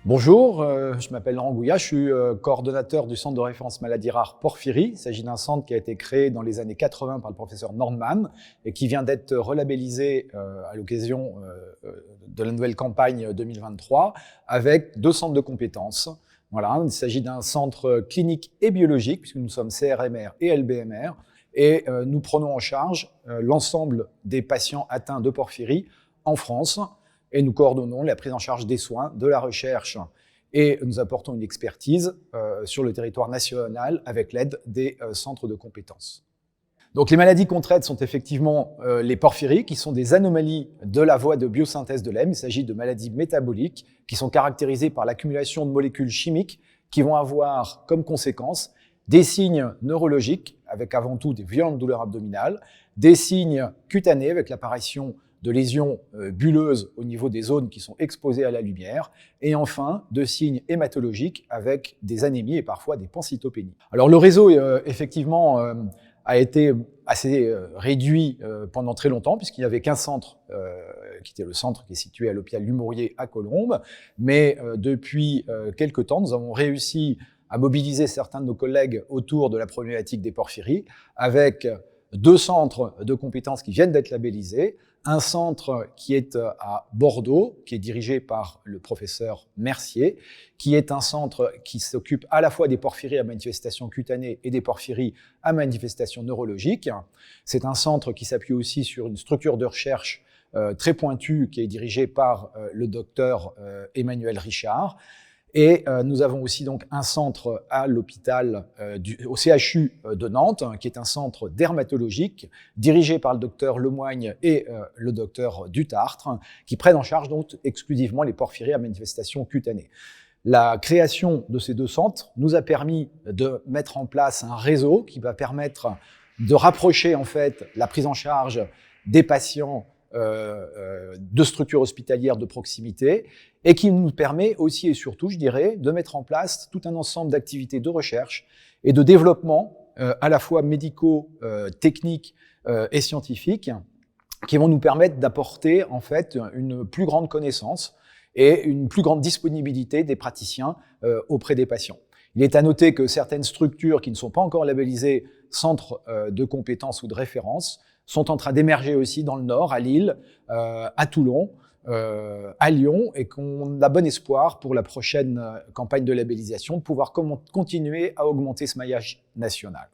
Bonjour, je m'appelle Laurent Gouillat, je suis coordonnateur du centre de référence maladies rares Porphyrie. Il s'agit d'un centre qui a été créé dans les années 80 par le professeur Nordman et qui vient d'être relabellisé à l'occasion de la nouvelle campagne 2023 avec 2 centres de compétences. Voilà, il s'agit d'un centre clinique et biologique puisque nous sommes CRMR et LBMR et nous prenons en charge l'ensemble des patients atteints de porphyrie en France. Et nous coordonnons la prise en charge des soins, de la recherche et nous apportons une expertise sur le territoire national avec l'aide des centres de compétences. Donc les maladies qu'on traite sont effectivement les porphyries, qui sont des anomalies de la voie de biosynthèse de l'hème. Il s'agit de maladies métaboliques qui sont caractérisées par l'accumulation de molécules chimiques qui vont avoir comme conséquence des signes neurologiques, avec avant tout des violentes douleurs abdominales, des signes cutanés avec l'apparition de lésions bulleuses au niveau des zones qui sont exposées à la lumière, et enfin de signes hématologiques avec des anémies et parfois des pancytopénies. Alors le réseau effectivement a été assez réduit pendant très longtemps puisqu'il n'y avait qu'un centre qui était le centre qui est situé à l'hôpital Lumouriez à Colombes, mais depuis quelque temps nous avons réussi à mobiliser certains de nos collègues autour de la problématique des porphyries avec 2 centres de compétences qui viennent d'être labellisés, un centre qui est à Bordeaux, qui est dirigé par le professeur Mercier, qui est un centre qui s'occupe à la fois des porphyries à manifestation cutanée et des porphyries à manifestation neurologique. C'est un centre qui s'appuie aussi sur une structure de recherche très pointue qui est dirigée par le docteur Emmanuel Richard. Et nous avons aussi donc un centre à l'hôpital, au CHU de Nantes, qui est un centre dermatologique dirigé par le docteur Lemoigne et le docteur Dutartre, qui prennent en charge donc exclusivement les porphyries à manifestation cutanée. La création de ces 2 centres nous a permis de mettre en place un réseau qui va permettre de rapprocher en fait la prise en charge des patients de structures hospitalières de proximité et qui nous permet aussi et surtout, je dirais, de mettre en place tout un ensemble d'activités de recherche et de développement à la fois médicaux, techniques et scientifiques qui vont nous permettre d'apporter en fait une plus grande connaissance et une plus grande disponibilité des praticiens auprès des patients. Il est à noter que certaines structures qui ne sont pas encore labellisées centres de compétences ou de référence sont en train d'émerger aussi dans le Nord, à Lille, à Toulon, à Lyon, et qu'on a bon espoir pour la prochaine campagne de labellisation de pouvoir continuer à augmenter ce maillage national.